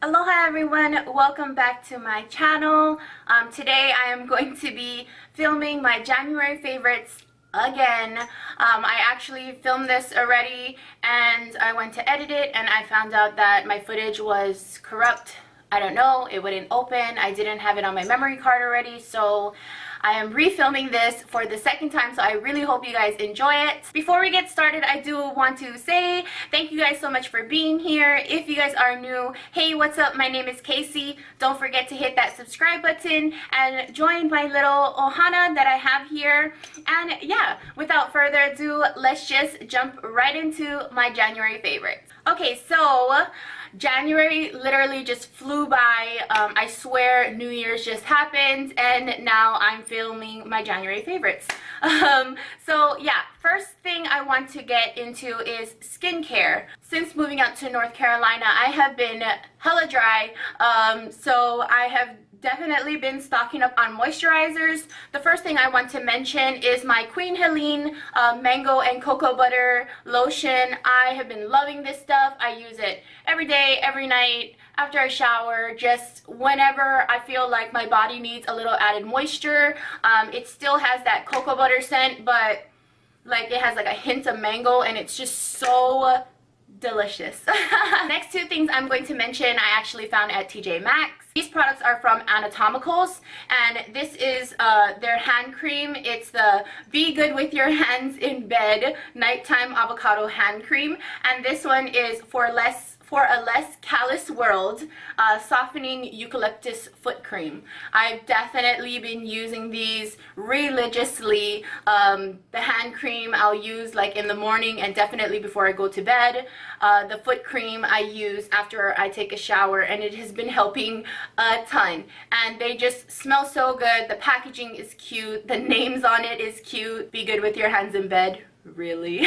Aloha everyone, welcome back to my channel. Today I am going to be filming my January favorites again. I actually filmed this already and I went to edit it and I found out that my footage was corrupt. I don't know, it wouldn't open. I didn't have it on my memory card already, so I am refilming this for the second time, so I really hope you guys enjoy it. Before we get started, I do want to say thank you guys so much for being here. If you guys are new, hey, what's up? My name is KASIE. Don't forget to hit that subscribe button and join my little ohana that I have here. And yeah, without further ado, let's just jump right into my January favorites. Okay, so January literally just flew by. I swear New Year's just happened and now I'm filming my January favorites. So yeah, first thing I want to get into is skincare. Since moving out to North Carolina, I have been hella dry, so I have definitely been stocking up on moisturizers. The first thing I want to mention is my Queen Helene mango and cocoa butter lotion. I have been loving this stuff. I use it every day, every night, after I shower, just whenever I feel like my body needs a little added moisture. It still has that cocoa butter scent, but like it has like a hint of mango and it's just so delicious. Next two things I'm going to mention I actually found at TJ Maxx. These products are from Anatomicals and this is their hand cream. It's the Be Good With Your Hands in Bed Nighttime Avocado Hand Cream, and this one is for a less callous world, softening eucalyptus foot cream. I've definitely been using these religiously. The hand cream I'll use like in the morning and definitely before I go to bed. The foot cream I use after I take a shower, and it has been helping a ton. And they just smell so good. The packaging is cute. The names on it is cute. Be good with your hands in bed. Really?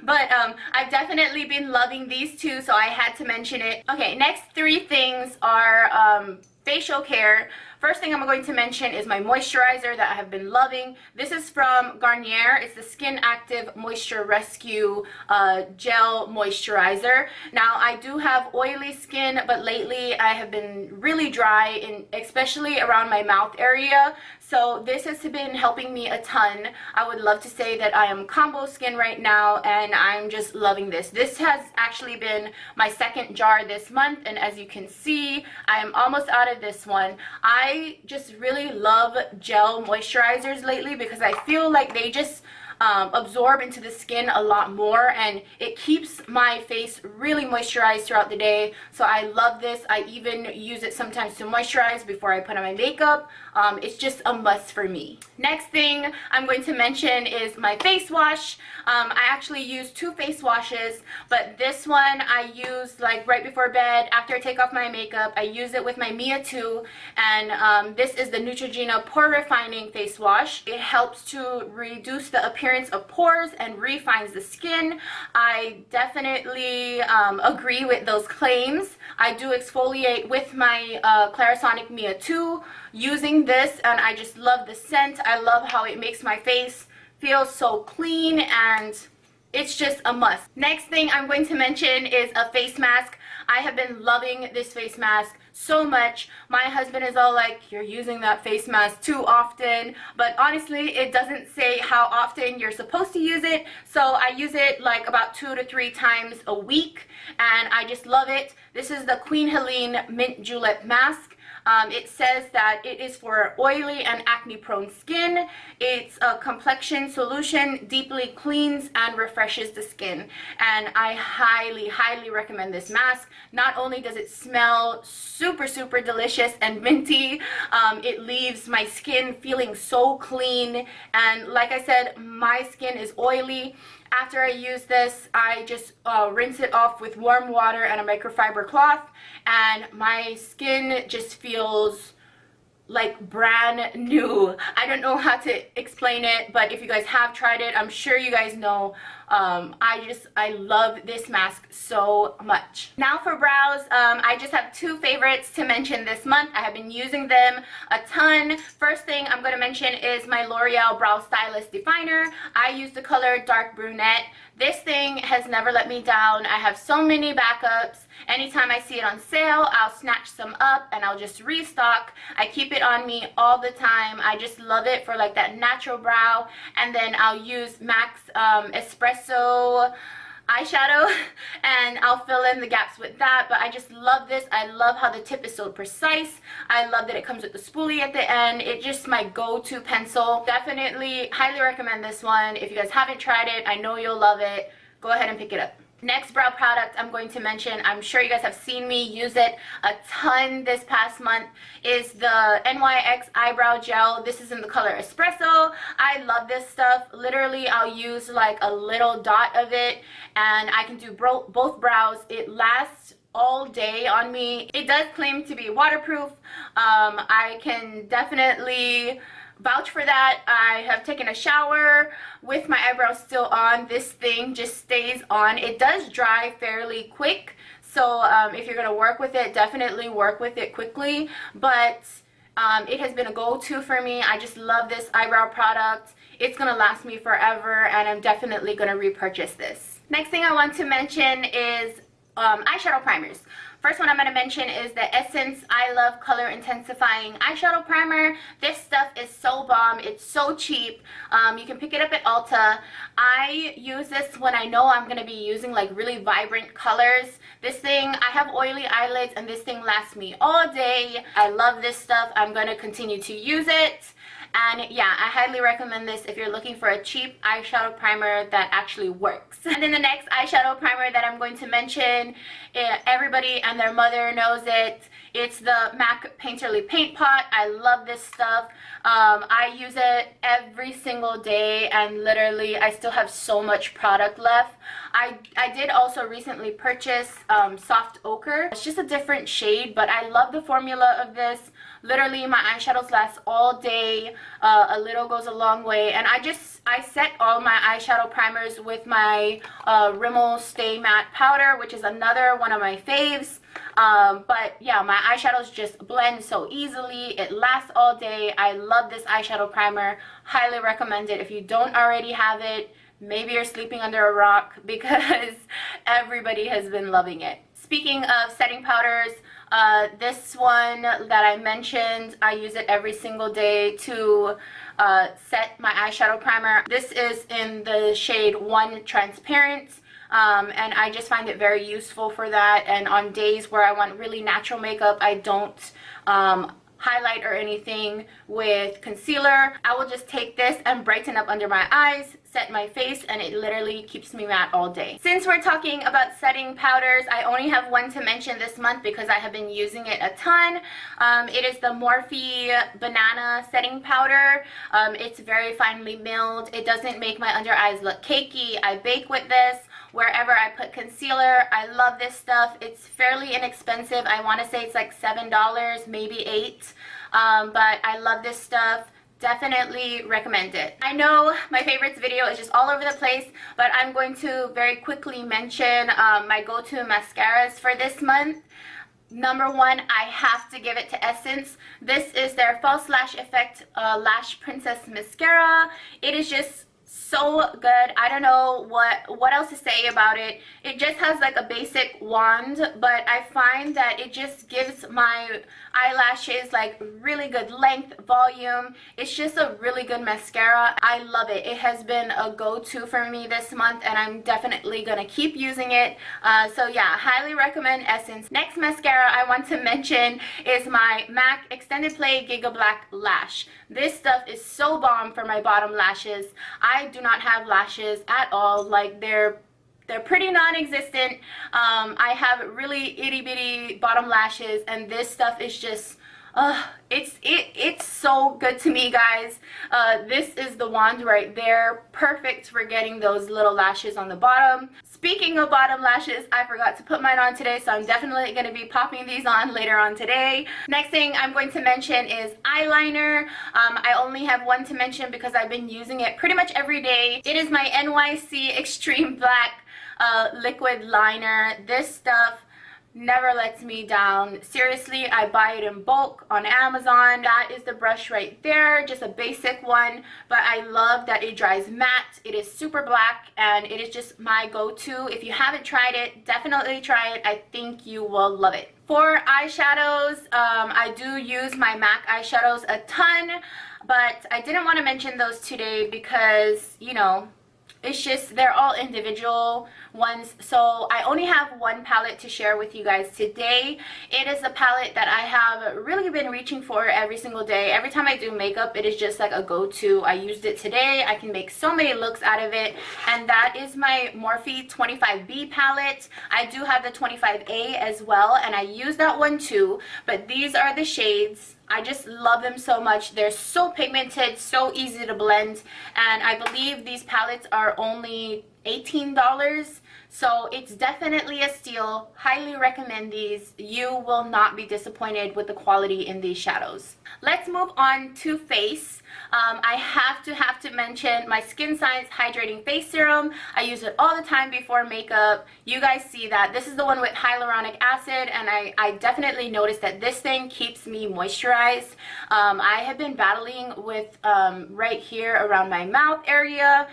But I've definitely been loving these two, so I had to mention it. Okay, next three things are facial care. First thing I'm going to mention is my moisturizer that I have been loving. This is from Garnier. It's the Skin Active Moisture Rescue Gel Moisturizer. Now, I do have oily skin, but lately I have been really dry, especially around my mouth area. So this has been helping me a ton. I would love to say that I am combo skin right now, and I'm just loving this. This has actually been my second jar this month, and as you can see, I am almost out of this one. I just really love gel moisturizers lately because I feel like they just absorb into the skin a lot more, and it keeps my face really moisturized throughout the day. So I love this. I even use it sometimes to moisturize before I put on my makeup. It's just a must for me. Next thing I'm going to mention is my face wash. I actually use two face washes, but this one I use like right before bed after I take off my makeup. I use it with my Mia 2, and this is the Neutrogena Pore Refining face wash. It helps to reduce the appearance of pores and refines the skin. I definitely agree with those claims. I do exfoliate with my Clarisonic Mia 2 using this, and I just love the scent. I love how it makes my face feel so clean, and it's just a must. Next thing I'm going to mention is a face mask. I have been loving this face mask so much. My husband is all like, you're using that face mask too often, but honestly it doesn't say how often you're supposed to use it, so I use it like about 2 to 3 times a week, and I just love it. This is the Queen Helene Mint Julep mask. It says that it is for oily and acne prone skin. It's a complexion solution, deeply cleans and refreshes the skin, and I highly recommend this mask. Not only does it smell super delicious and minty, it leaves my skin feeling so clean, and like I said, my skin is oily. After I use this, I just rinse it off with warm water and a microfiber cloth, and my skin just feels like brand new. I don't know how to explain it, but if you guys have tried it, I'm sure you guys know I love this mask so much. Now for brows, I just have two favorites to mention this month. I have been using them a ton. First thing I'm going to mention is my L'Oreal Brow Stylist Definer. I use the color Dark Brunette. This thing has never let me down. I have so many backups. Anytime I see it on sale, I'll snatch some up and I'll just restock. I keep it on me all the time. I just love it for like that natural brow. And then I'll use MAC's Espresso eyeshadow and I'll fill in the gaps with that. But I just love this. I love how the tip is so precise. I love that it comes with the spoolie at the end. It's just my go-to pencil. Definitely highly recommend this one. If you guys haven't tried it, I know you'll love it. Go ahead and pick it up. Next brow product I'm going to mention, I'm sure you guys have seen me use it a ton this past month, is the NYX Eyebrow Gel. This is in the color Espresso. I love this stuff. Literally, I'll use like a little dot of it and I can do both brows. It lasts all day on me. It does claim to be waterproof. I can definitely vouch for that. I have taken a shower with my eyebrows still on. This thing just stays on. It does dry fairly quick, so if you're gonna work with it, definitely work with it quickly. But it has been a go-to for me. I just love this eyebrow product. It's gonna last me forever and I'm definitely gonna repurchase this. Next thing I want to mention is eyeshadow primers. First one I'm going to mention is the Essence I Colour Intensifying Eyeshadow Primer. This stuff is so bomb. It's so cheap. You can pick it up at Ulta. I use this when I know I'm going to be using like really vibrant colors. This thing, I have oily eyelids and this thing lasts me all day. I love this stuff. I'm going to continue to use it. And yeah, I highly recommend this if you're looking for a cheap eyeshadow primer that actually works. And then the next eyeshadow primer that I'm going to mention, everybody and their mother knows it. It's the MAC Painterly Paint Pot. I love this stuff. I use it every single day and literally I still have so much product left. I did also recently purchase Soft Ochre. It's just a different shade, but I love the formula of this. Literally my eyeshadows last all day. A little goes a long way. And I set all my eyeshadow primers with my Rimmel Stay Matte powder, which is another one of my faves. But yeah, my eyeshadows just blend so easily. It lasts all day. I love this eyeshadow primer. Highly recommend it. If you don't already have it, maybe you're sleeping under a rock because everybody has been loving it. Speaking of setting powders, this one that I mentioned, I use it every single day to set my eyeshadow primer. This is in the shade 1 Transparent. And I just find it very useful for that. And on days where I want really natural makeup, I don't highlight or anything with concealer. I will just take this and brighten up under my eyes, set my face, and it literally keeps me matte all day. Since we're talking about setting powders, I only have one to mention this month because I have been using it a ton. It is the Morphe Banana Setting Powder. It's very finely milled. It doesn't make my under eyes look cakey. I bake with this wherever I put concealer. I love this stuff. It's fairly inexpensive. I want to say it's like $7, maybe $8. But I love this stuff. Definitely recommend it. I know my favorites video is just all over the place, but I'm going to very quickly mention my go-to mascaras for this month. Number one, I have to give it to Essence. This is their False Lash Effect Lash Princess Mascara. It is just so good. I don't know what else to say about it. It just has like a basic wand, but I find that it just gives my eyelashes like really good length, volume. It's just a really good mascara. I love it. It has been a go-to for me this month and I'm definitely gonna keep using it. So yeah, highly recommend Essence. Next mascara I want to mention is my MAC Extended Play Gigablack Lash. This stuff is so bomb for my bottom lashes. I do not have lashes at all. Like they're pretty non-existent. I have really itty bitty bottom lashes and this stuff is just It's so good to me, guys. This is the wand right there, perfect for getting those little lashes on the bottom. Speaking of bottom lashes, I forgot to put mine on today, so I'm definitely going to be popping these on later on today. Next thing I'm going to mention is eyeliner. I only have one to mention because I've been using it pretty much every day. It is my NYC Extreme Black liquid liner. This stuff never lets me down. Seriously, I buy it in bulk on Amazon. That is the brush right there, just a basic one, but I love that it dries matte. It is super black and it is just my go-to. If you haven't tried it, definitely try it. I think you will love it. For eyeshadows, I do use my MAC eyeshadows a ton, but I didn't want to mention those today because, you know, it's just they're all individual ones, so I only have one palette to share with you guys today. It is a palette that I have really been reaching for every single day. Every time I do makeup, it is just like a go-to. I used it today. I can make so many looks out of it, and that is my Morphe 25B palette. I do have the 25A as well, and I use that one too, but these are the shades. I just love them so much. They're so pigmented, so easy to blend, and I believe these palettes are only $18, so it's definitely a steal. Highly recommend these. You will not be disappointed with the quality in these shadows. Let's move on to face. I have to mention my Skin Science Hydrating Face Serum. I use it all the time before makeup. You guys see that. This is the one with hyaluronic acid, and I definitely noticed that this thing keeps me moisturized. I have been battling with right here around my mouth area.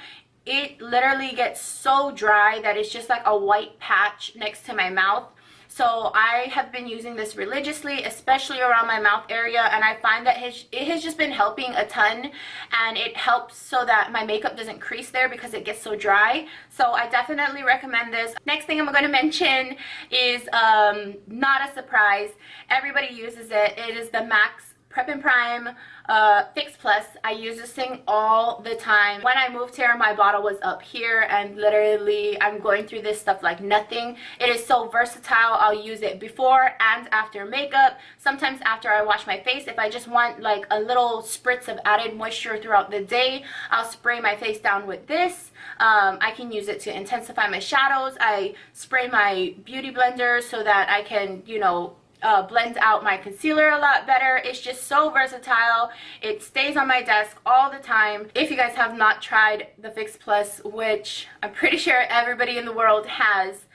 It literally gets so dry that it's just like a white patch next to my mouth. So I have been using this religiously, especially around my mouth area, and I find that it has just been helping a ton, and it helps so that my makeup doesn't crease there because it gets so dry. So I definitely recommend this. Next thing I'm going to mention is not a surprise. Everybody uses it. It is the MAC Prep and Prime Fix Plus. I use this thing all the time. When I moved here, my bottle was up here, and literally I'm going through this stuff like nothing. It is so versatile. I'll use it before and after makeup. Sometimes after I wash my face, if I just want like a little spritz of added moisture throughout the day, I'll spray my face down with this. I can use it to intensify my shadows. I spray my beauty blender so that I can, you know, blend out my concealer a lot better. It's just so versatile. It stays on my desk all the time. If you guys have not tried the Fix Plus, which I'm pretty sure everybody in the world has,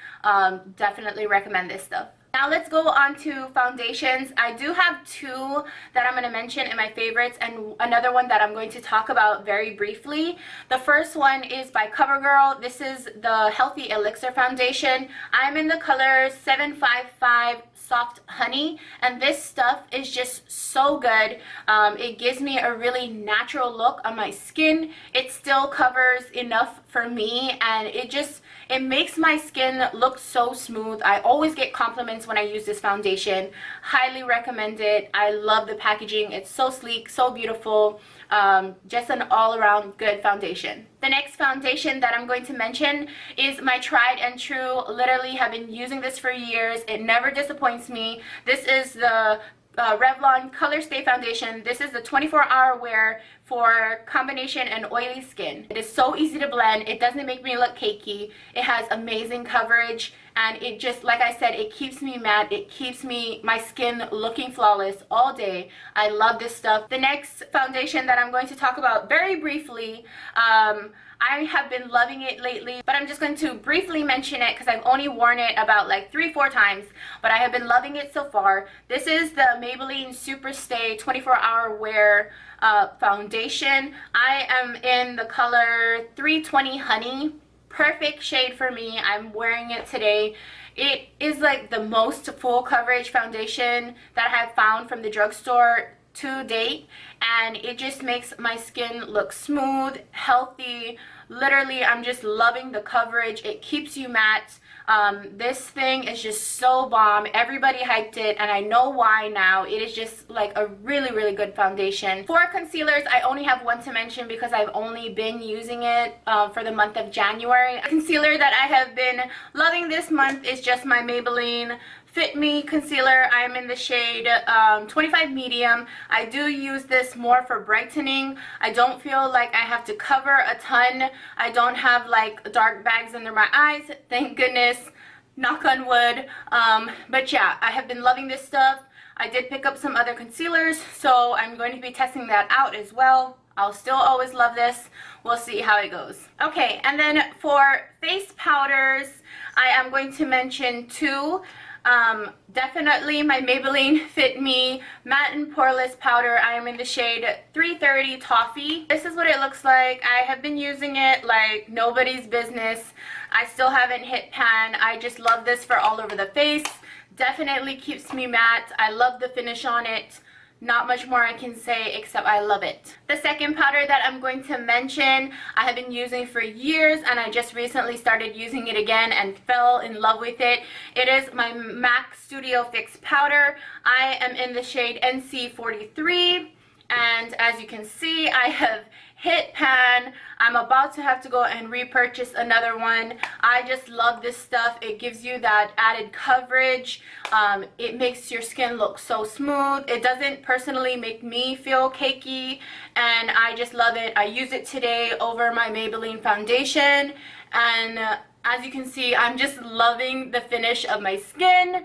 definitely recommend this stuff. Now let's go on to foundations. I do have two that I'm going to mention in my favorites, and another one that I'm going to talk about very briefly. The first one is by CoverGirl. This is the Healthy Elixir Foundation. I'm in the color 755 Soft Honey, and this stuff is just so good. It gives me a really natural look on my skin. It still covers enough for me, and it makes my skin look so smooth. I always get compliments when I use this foundation. Highly recommend it. I love the packaging. It's so sleek, so beautiful. Just an all-around good foundation. The next foundation that I'm going to mention is my tried and true. Literally have been using this for years. It never disappoints me. This is the Revlon Color Stay Foundation. This is the 24-hour wear for combination and oily skin. It is so easy to blend. It doesn't make me look cakey. It has amazing coverage, and it just, like I said, it keeps me matte. It keeps my skin looking flawless all day. I love this stuff. The next foundation that I'm going to talk about very briefly, I have been loving it lately, but I'm just going to briefly mention it because I've only worn it about like 3-4 times, but I have been loving it so far. This is the Maybelline Super Stay 24-hour wear foundation. I am in the color 320 Honey. Perfect shade for me. I'm wearing it today. It is like the most full coverage foundation that I have found from the drugstore to date, and it just makes my skin look smooth, healthy. Literally, I'm just loving the coverage. It keeps you matte. This thing is just so bomb. Everybody hyped it, and I know why now. It is just like a really good foundation. For concealers, I only have one to mention because I've only been using it for the month of January. A concealer that I have been loving this month is just my Maybelline Fit Me concealer. I am in the shade 25 medium. I do use this more for brightening. I don't feel like I have to cover a ton. I don't have like dark bags under my eyes, thank goodness, knock on wood. But yeah, I have been loving this stuff. I did pick up some other concealers, so I'm going to be testing that out as well. I'll still always love this. We'll see how it goes. Okay, and then for face powders, I am going to mention two. Definitely my Maybelline Fit Me Matte and Poreless Powder. I am in the shade 330 Toffee. This is what it looks like. I have been using it like nobody's business. I still haven't hit pan. I just love this for all over the face. Definitely keeps me matte. I love the finish on it. Not much more I can say except I love it. The second powder that I'm going to mention, I have been using for years and I just recently started using it again and fell in love with it. It is my MAC Studio Fix powder. I am in the shade NC43, and as you can see, I have hit pan. I'm about to have to go and repurchase another one. I just love this stuff. It gives you that added coverage. It makes your skin look so smooth. It doesn't personally make me feel cakey, and I just love it. I use it today over my Maybelline foundation, and as you can see, I'm just loving the finish of my skin.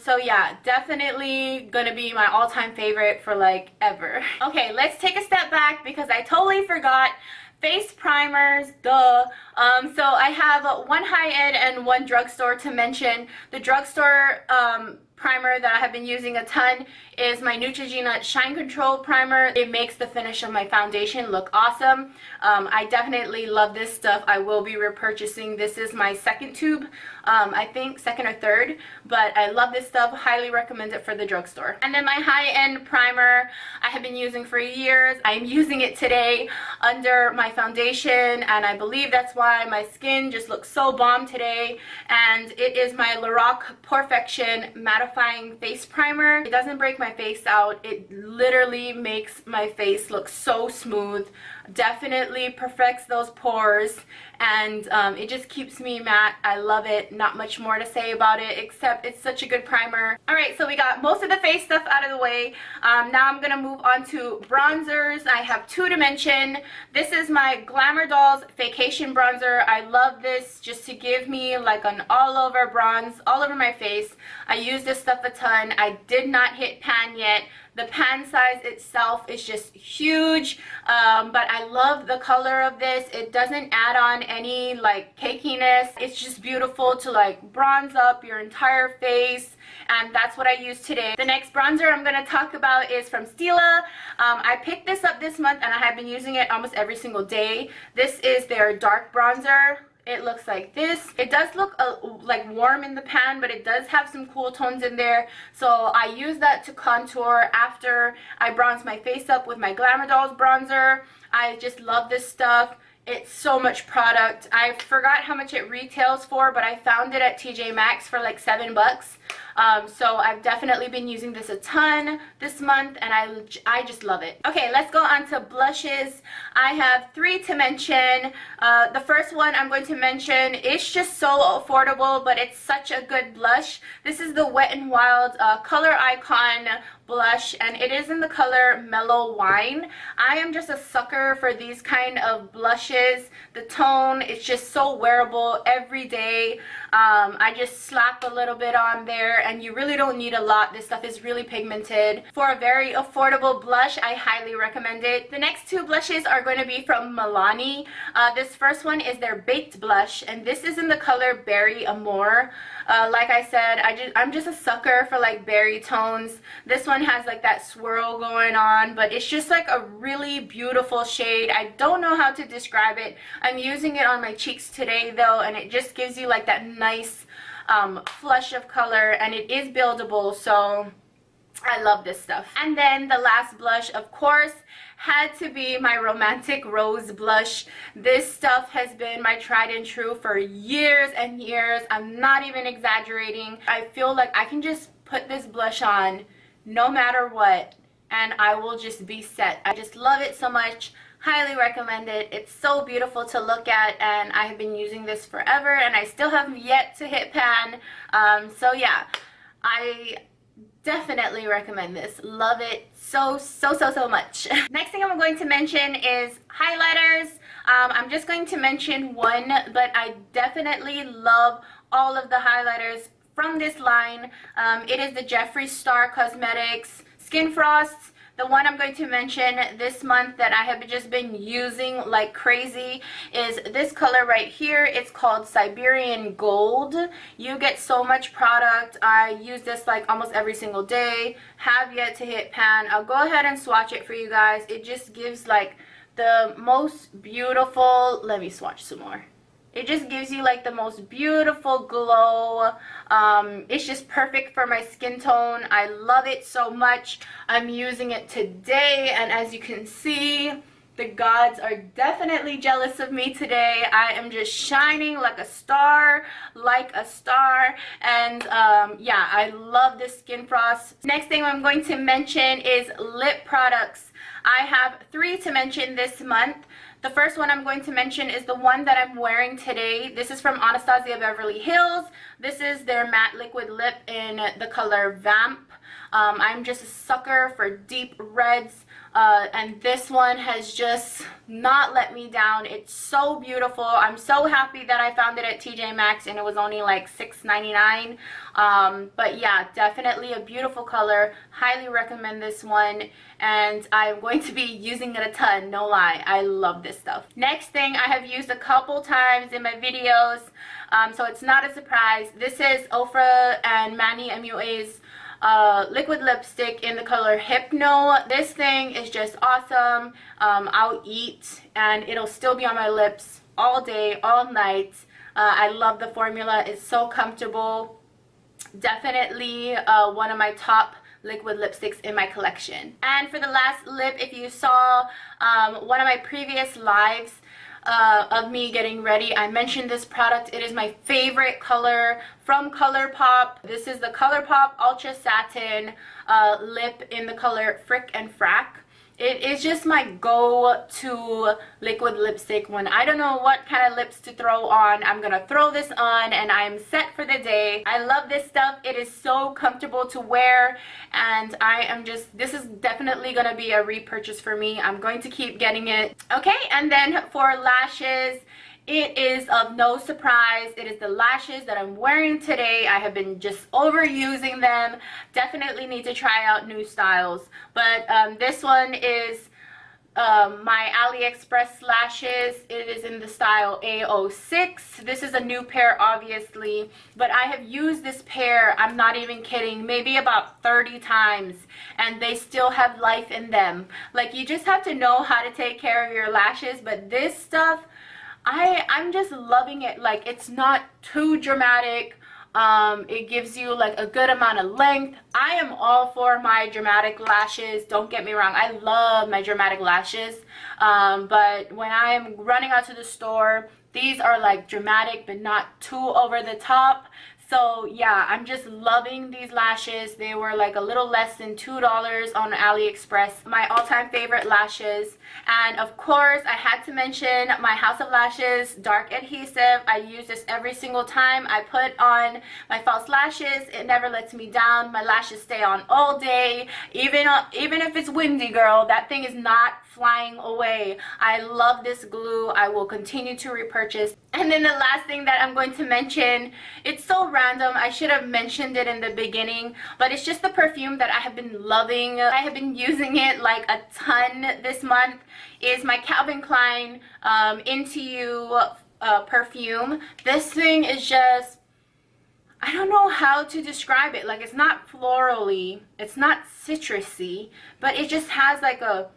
So yeah, definitely gonna be my all-time favorite for like ever. Okay, let's take a step back because I totally forgot. Face primers, duh. So I have one high-end and one drugstore to mention. The drugstore primer that I have been using a ton is my Neutrogena Shine Control Primer. It makes the finish of my foundation look awesome. I definitely love this stuff. I will be repurchasing. This is my second tube, I think second or third, but I love this stuff. Highly recommend it for the drugstore. And then my high-end primer I have been using for years. I'm using it today under my foundation, and I believe that's why my skin just looks so bomb today. And it is my Loreal Perfection Mattifying Face Primer. It doesn't break my face out. It literally makes my face look so smooth. Definitely perfects those pores, and it just keeps me matte. I love it. Not much more to say about it except it's such a good primer. Alright, so we got most of the face stuff out of the way. Now I'm gonna move on to bronzers. I have two to mention. This is my Glamour Dolls Vacation Bronzer. I love this just to give me like an all over bronze all over my face. I use this stuff a ton. I did not hit pan yet. The pan size itself is just huge, but I love the color of this. It doesn't add on any like cakiness. It's just beautiful to like bronze up your entire face, and that's what I use today. The next bronzer I'm going to talk about is from Stila. I picked this up this month and I have been using it almost every single day. This is their dark bronzer. It looks like this. It does look like warm in the pan, but it does have some cool tones in there. So I use that to contour after I bronze my face up with my Glamour Dolls bronzer. I just love this stuff. It's so much product. I forgot how much it retails for, but I found it at TJ Maxx for like $7. So I've definitely been using this a ton this month, and I just love it. Okay, let's go on to blushes. I have three to mention. The first one I'm going to mention is just so affordable, but it's such a good blush. This is the Wet n Wild Color Icon blush, and it is in the color Mellow Wine. I am just a sucker for these kind of blushes. The tone is just so wearable every day. I just slap a little bit on there, and you really don't need a lot. This stuff is really pigmented. For a very affordable blush, I highly recommend it. The next two blushes are going to be from Milani. This first one is their Baked Blush, and this is in the color Berry Amour. Like I said, I'm just a sucker for like berry tones. This one has like that swirl going on, but it's just like a really beautiful shade. I don't know how to describe it. I'm using it on my cheeks today though, and it just gives you like that nice flush of color, and it is buildable, so I love this stuff. And then the last blush, of course, had to be my Romantic Rose blush. This stuff has been my tried and true for years and years. I'm not even exaggerating. I feel like I can just put this blush on no matter what, and I will just be set. I just love it so much. Highly recommend it. It's so beautiful to look at, and I have been using this forever, and I still have yet to hit pan. So yeah, I definitely recommend this. Love it so much. Next thing I'm going to mention is highlighters. I'm just going to mention one, but I definitely love all of the highlighters from this line. It is the Jeffree Star Cosmetics Skin Frosts. The one I'm going to mention this month that I have just been using like crazy is this color right here. It's called Siberian Gold. You get so much product. I use this like almost every single day. Have yet to hit pan. I'll go ahead and swatch it for you guys. It just gives like the most beautiful, let me swatch some more. It just gives you like the most beautiful glow. It's just perfect for my skin tone. I love it so much. I'm using it today, and as you can see, the gods are definitely jealous of me today. I am just shining like a star, and yeah, I love this Skin Frost. Next thing I'm going to mention is lip products. I have 3 to mention this month. The first one I'm going to mention is the one that I'm wearing today. This is from Anastasia Beverly Hills. This is their matte liquid lip in the color Vamp. I'm just a sucker for deep reds, and this one has just not let me down. It's so beautiful. I'm so happy that I found it at TJ Maxx and it was only like $6.99. But yeah, definitely a beautiful color. Highly recommend this one, and I'm going to be using it a ton, no lie. I love this stuff. Next thing I have used a couple times in my videos, so it's not a surprise. This is Ofra and Manny MUA's liquid lipstick in the color Hypno. This thing is just awesome. I'll eat and it'll still be on my lips all day, all night. I love the formula. It's so comfortable. Definitely one of my top liquid lipsticks in my collection. And for the last lip, if you saw one of my previous lives of me getting ready, I mentioned this product. It is my favorite color from ColourPop. This is the ColourPop Ultra Satin lip in the color Frick and Frack. It is just my go-to liquid lipstick. When I don't know what kind of lips to throw on, I'm gonna throw this on and I'm set for the day. I love this stuff. It is so comfortable to wear, and I am just, this is definitely gonna be a repurchase for me. I'm going to keep getting it. Okay, and then for lashes, it is of no surprise. It is the lashes that I'm wearing today. I have been just overusing them. Definitely need to try out new styles. But this one is my AliExpress lashes. It is in the style A06. This is a new pair, obviously, but I have used this pair, I'm not even kidding, maybe about 30 times, and they still have life in them. Like, you just have to know how to take care of your lashes. But this stuff, I'm just loving it. Like, it's not too dramatic. It gives you like a good amount of length. I am all for my dramatic lashes, don't get me wrong. I love my dramatic lashes, but when I am running out to the store, these are like dramatic but not too over the top. So yeah, I'm just loving these lashes. They were like a little less than $2 on AliExpress. My all-time favorite lashes. And of course, I had to mention my House of Lashes Dark Adhesive. I use this every single time I put on my false lashes. It never lets me down. My lashes stay on all day. Even if it's windy, girl, that thing is not flying away. I love this glue. I will continue to repurchase. And then the last thing that I'm going to mention, it's so random, I should have mentioned it in the beginning, but it's just the perfume that I have been loving. I have been using it like a ton this month. Is my Calvin Klein Into You perfume. This thing is just, I don't know how to describe it. Like, it's not florally, it's not citrusy, but it just has like a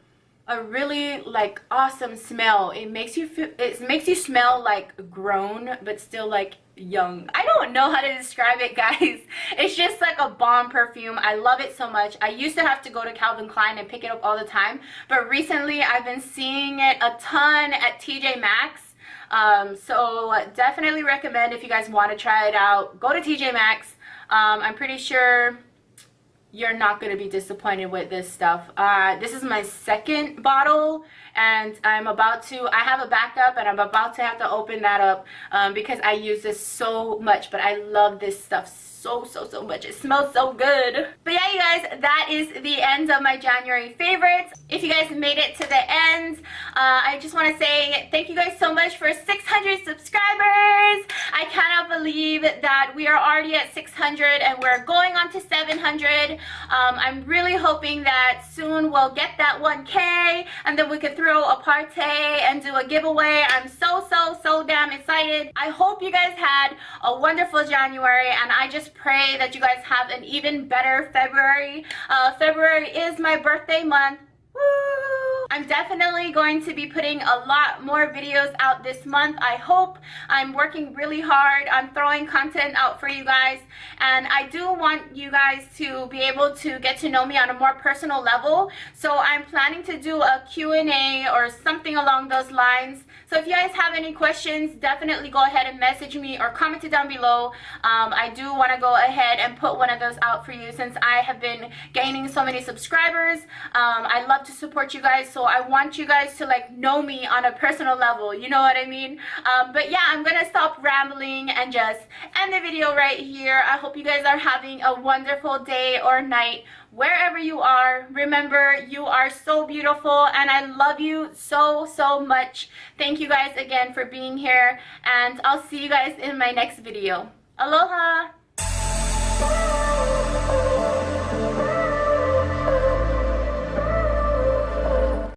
really like awesome smell. It makes you feel, it makes you smell like grown but still like young. I don't know how to describe it, guys. It's just like a bomb perfume. I love it so much. I used to have to go to Calvin Klein and pick it up all the time, but recently I've been seeing it a ton at TJ Maxx. So definitely recommend, if you guys want to try it out, go to TJ Maxx. I'm pretty sure you're not going to be disappointed with this stuff. This is my second bottle, and I have a backup, and I'm about to have to open that up because I use this so much, but I love this stuff so much. It smells so good. But yeah, you guys, that is the end of my January favorites. If you guys made it to the end, I just want to say thank you guys so much for 600 subscribers. I cannot believe that we are already at 600 and we're going on to 700. I'm really hoping that soon we'll get that 1K and then we could throw a party and do a giveaway. I'm so damn excited. I hope you guys had a wonderful January, and I just pray that you guys have an even better February. February is my birthday month. Woo! I'm definitely going to be putting a lot more videos out this month. I hope. I'm working really hard on throwing content out for you guys, and I do want you guys to be able to get to know me on a more personal level. So I'm planning to do a Q&A or something along those lines. So if you guys have any questions, definitely go ahead and message me or comment it down below. I do want to go ahead and put one of those out for you since I have been gaining so many subscribers. I love to support you guys, so I want you guys to like know me on a personal level, you know what I mean? But yeah, I'm gonna stop rambling and just end the video right here. I hope you guys are having a wonderful day or night wherever you are. Remember, you are so beautiful, and I love you so much. Thank you guys again for being here, and I'll see you guys in my next video. Aloha!